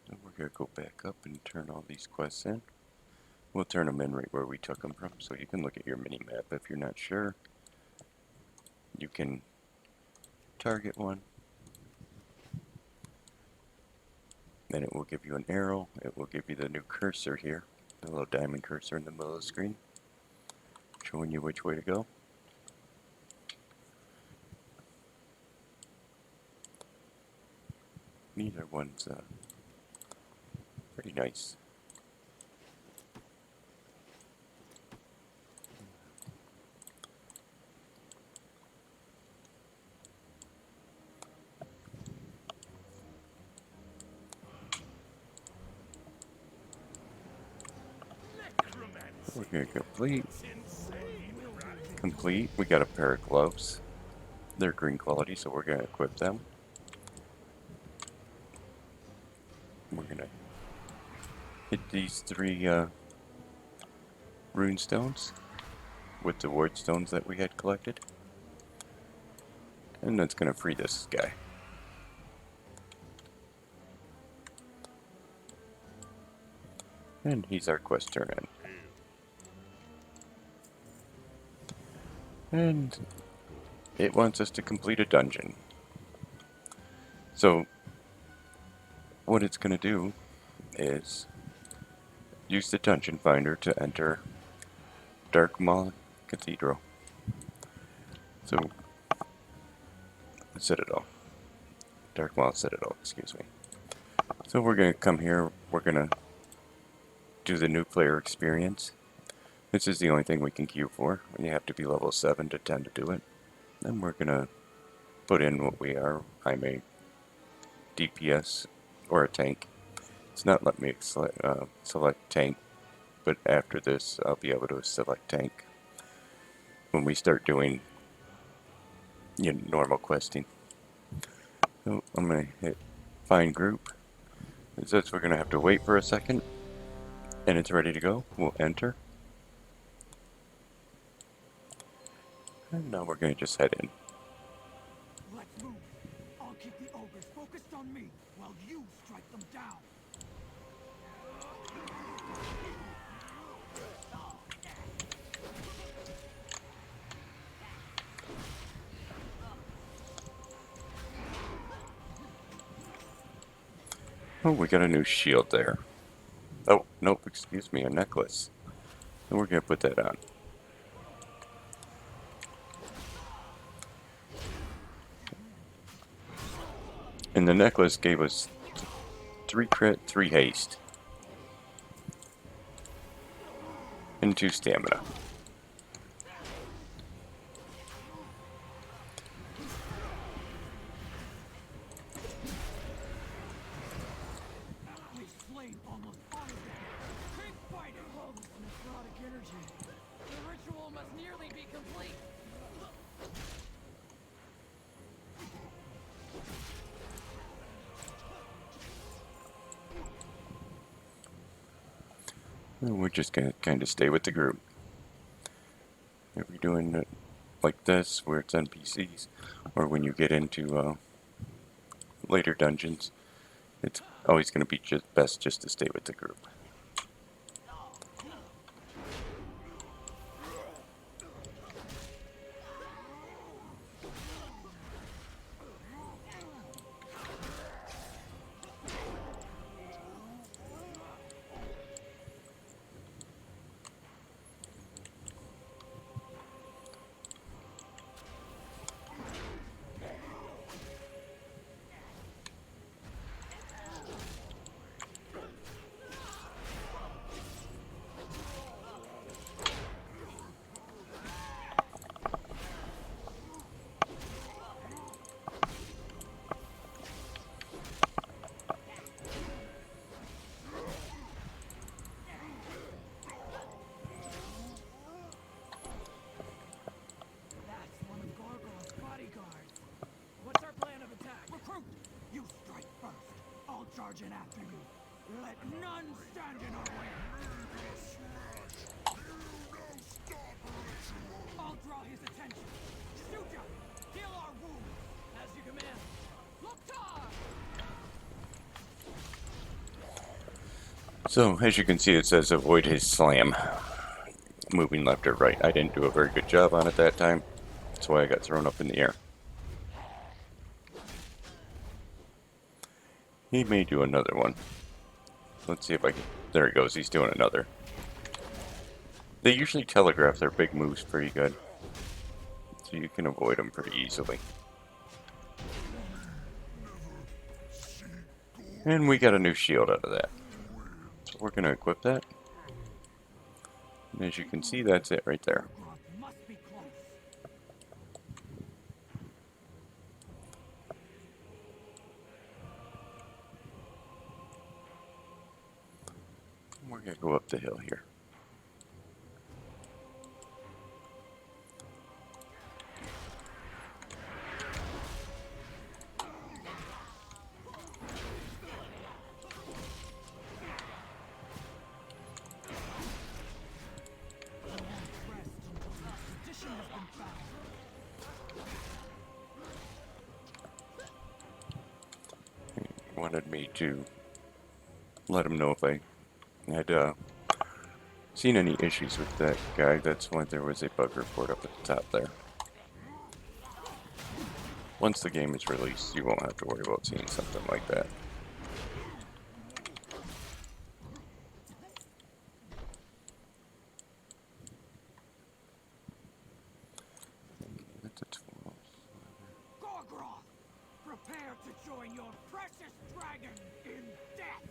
So we're going to go back up and turn all these quests in. We'll turn them in right where we took them from, so you can look at your mini-map. If you're not sure, you can target one. Then it will give you an arrow. It will give you the new cursor here, the little diamond cursor in the middle of the screen, showing you which way to go. Neither one's pretty nice. We're gonna complete. We got a pair of gloves. They're green quality, so we're gonna equip them. We're gonna hit these 3 rune stones with the ward stones that we had collected. And that's gonna free this guy. And he's our quest turn in. And it wants us to complete a dungeon. So what it's gonna do is use the dungeon finder to enter Darkmaw Cathedral. So Citadel. Darkmaw Citadel, excuse me. So we're gonna come here, we're gonna do the new player experience. This is the only thing we can queue for, and you have to be level 7 to 10 to do it. Then we're gonna put in what we are. I'm a DPS or a tank. It's not letting me select tank, but after this I'll be able to select tank when we start doing normal questing. So I'm gonna hit find group. It says we're gonna have to wait for a second, and it's ready to go. We'll enter. And now we're going to just head in. Let's move. I'll keep the ogres focused on me while you strike them down. Oh, we got a new shield there. Oh, nope, excuse me, a necklace. And we're going to put that on. And the necklace gave us 3 crit, 3 haste. And 2 stamina. We've slain almost all of them. Keep fighting. All this necrotic energy. The ritual must nearly be complete. And we're just going to kind of stay with the group. If you're doing it like this, where it's NPCs, or when you get into later dungeons, it's always going to be best just to stay with the group. legion after you. Let none stand in our way. I'll draw his attention. Shoot him! Heal our wounds! As you command. Loktar! So, as you can see, it says avoid his slam. Moving left or right. I didn't do a very good job on it that time. That's why I got thrown up in the air. He may do another one. Let's see if I can... There he goes. He's doing another. They usually telegraph their big moves pretty good. So you can avoid them pretty easily. And we got a new shield out of that. So we're going to equip that. And as you can see, that's it right there. Must be close. We're going to go up the hill here. Wanted me to let him know if I had seen any issues with that guy. That's why there was a bug report up at the top there. Once the game is released, you won't have to worry about seeing something like that. Gorgroth, prepare to join your precious dragon in death.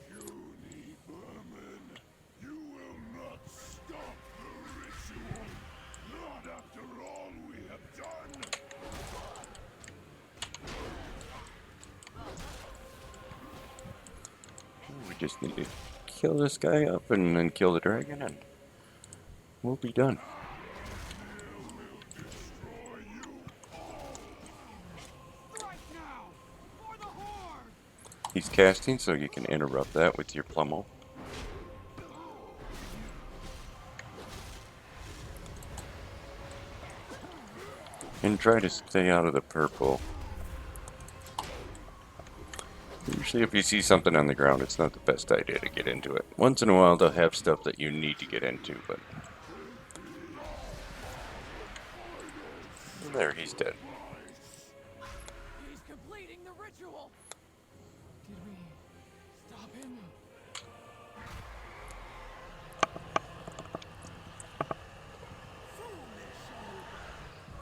Vermin, you will not stop the ritual. Not after all we have done. We just need to kill this guy up and then kill the dragon and we'll be done. Strike now for the Horde. He's casting, so you can interrupt that with your plummel. And try to stay out of the purple. Usually if you see something on the ground, it's not the best idea to get into it. Once in a while they'll have stuff that you need to get into, but... There, he's dead. He's completing the ritual. Did we stop him?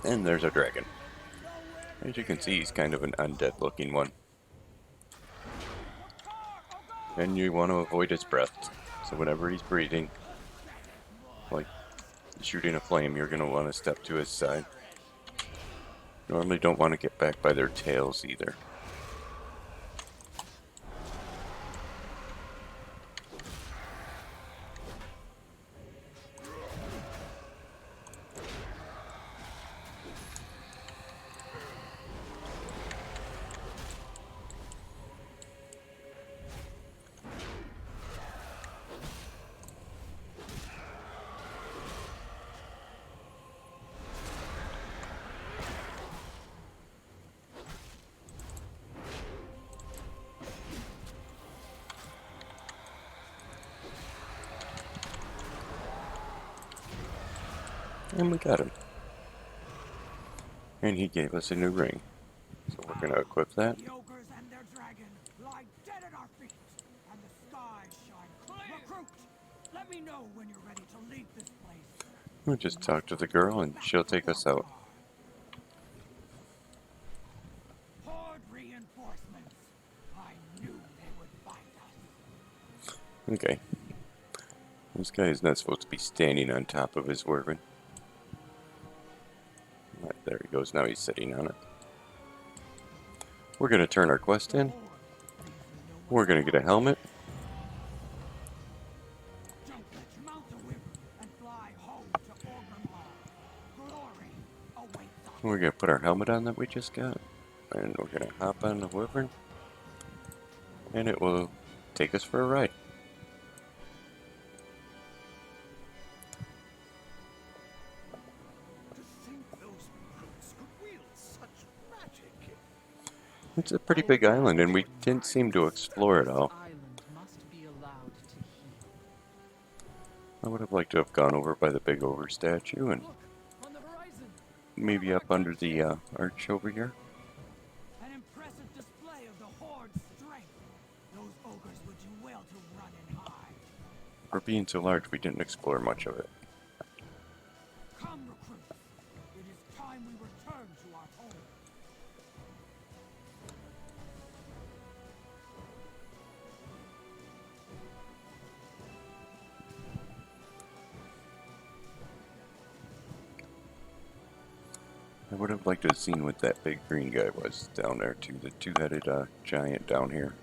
And there's our dragon. As you can see, he's kind of an undead looking one. And you want to avoid his breath. So whenever he's breathing, like shooting a flame, you're going to want to step to his side. Normally don't want to get back by their tails either. And we got him. And he gave us a new ring. So we're going to equip that. The ogres and their dragon lie dead at our feet, and the skies shine clear. Recruit, let me know when you're ready to leave this place. We'll just talk to the girl and she'll take us out. Horde reinforcements. I knew they would find us. Okay. This guy is not supposed to be standing on top of his wyvern. Right, there he goes. Now he's sitting on it. We're going to turn our quest in. We're going to get a helmet. Don't let you mount the wyvern and fly home to Orgrimmar. Glory awaits us. We're going to put our helmet on that we just got. And we're going to hop on the wyvern. And it will take us for a ride. To think those brutes could wield such magic. It's a pretty big island, and we didn't seem to explore it This all. island must be allowed to heal. I would have liked to have gone over by the big ogre statue and Look, on the horizon, maybe up under the arch over here. an impressive display of the Horde's strength. Those ogres would do well to run and hide. For being so large, we didn't explore much of it. Come, recruits. It is time we return to our home. I would have liked to have seen what that big green guy was down there too, the two-headed giant down here.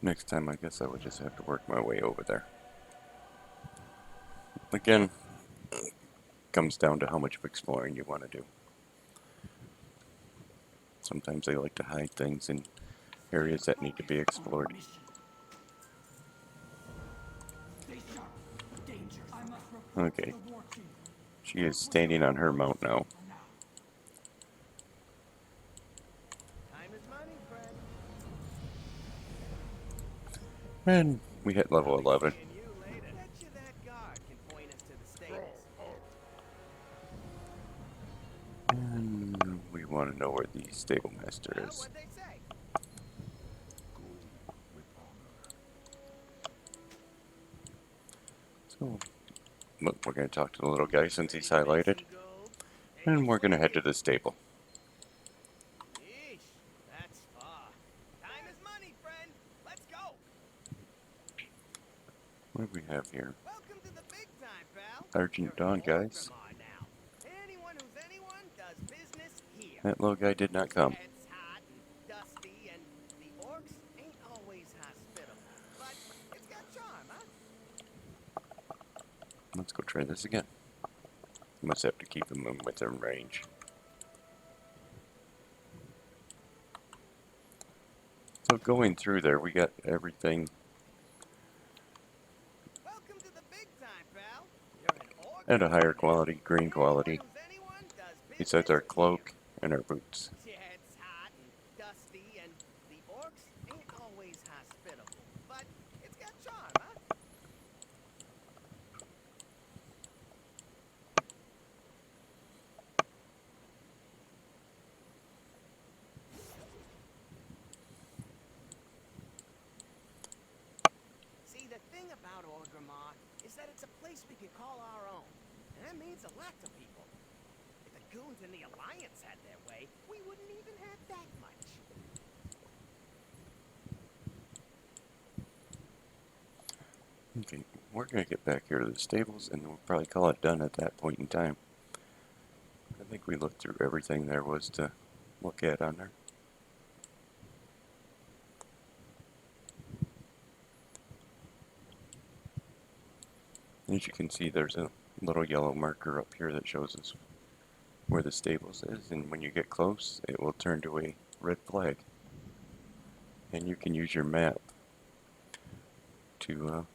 Next time I guess I would just have to work my way over there. Again, comes down to how much of exploring you want to do. Sometimes they like to hide things in areas that need to be explored. Stay sharp. Danger. I must report Okay, to the war chief. she is standing on her mount now. For now. Time is money, friend. And we hit level 11. Seeing you later. Bet you that guard can point us to the stables. And we want to know where the stable master Well, is. what'd they say? Go with honor. So, look, we're going to talk to the little guy since he's highlighted. And we're going to head to the stable. Yeesh, that's far. Time is money, friend. Let's go. What do we have here? Welcome to the big time, pal. Argent You're an Dawn, guys. Orgrimmar now. Anyone who's anyone does business here. That little guy did not come. It's hot and dusty, and the orcs ain't always hospitable. But it's got charm, huh? Let's go try this again. Must have to keep him within range. So going through there, we got everything Welcome to the big time, pal. You're an at a higher Orgrimmar. quality, green quality, Anyone who's anyone does besides our business cloak and our boots. here. Yeah, it's hot and dusty, and the orcs ain't always hospitable. But it's got charm, huh? See, the thing about Orgrimmar is that it's a place we can call our own. And that means a lot to people. If the goons in the Alliance had their way, we wouldn't even have that much. Okay, we're going to get back here to the stables and we'll probably call it done at that point in time. I think we looked through everything there was to look at on there. As you can see, there's a little yellow marker up here that shows us where the stables is, and when you get close, it will turn to a red flag. And you can use your map to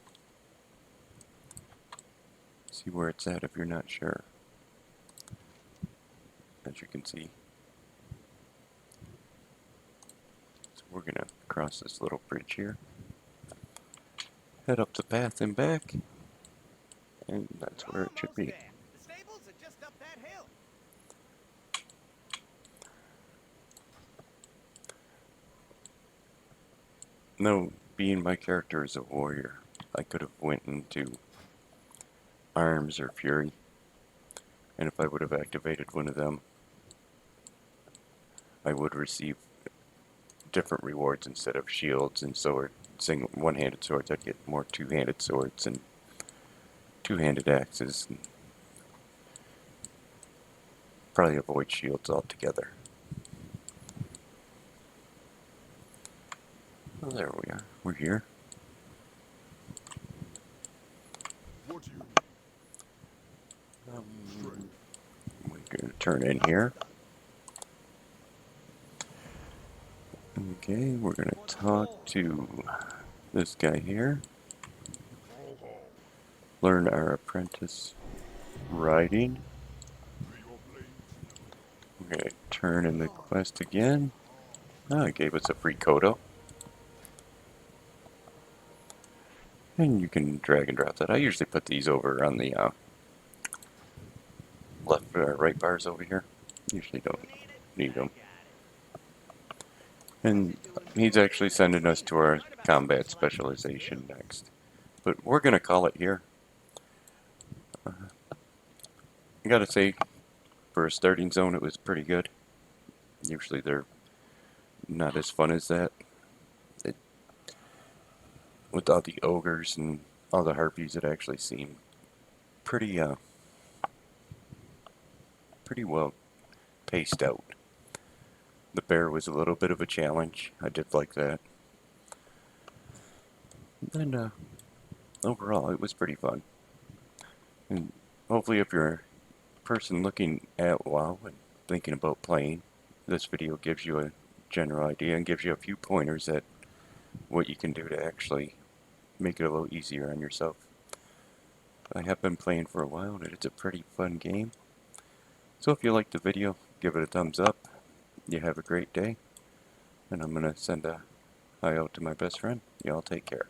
see where it's at if you're not sure. As you can see. So we're gonna cross this little bridge here, head up the path and back, and that's where it should Almost be. there. The stables are just up that hill. No, being my character as a warrior, I could have went into arms or fury, and if I would have activated one of them, I would receive different rewards instead of shields and sword, single one-handed swords. I'd get more two-handed swords and two-handed axes, and probably avoid shields altogether. Oh, there we are. We're here. What do you need? We're going to turn in here. Okay, we're gonna talk to this guy here. Learn our apprentice riding. We're gonna turn in the quest again. Ah, it gave us a free Kodo. And you can drag and drop that. I usually put these over on the left or right bars over here. Usually don't You need it? need I them. got it. And he's actually sending us to our combat specialization next. But we're gonna call it here. I gotta say, for a starting zone, it was pretty good. Usually they're not as fun as that. It, with all the ogres and all the harpies, it actually seemed pretty pretty well paced out. The bear was a little bit of a challenge. I did like that. And overall, it was pretty fun. And hopefully, if you're a person looking at WoW and thinking about playing, this video gives you a general idea and gives you a few pointers at what you can do to actually make it a little easier on yourself. I have been playing for a while and it's a pretty fun game. So if you liked the video, give it a thumbs up. You have a great day. And I'm going to send a hi out to my best friend. Y'all take care.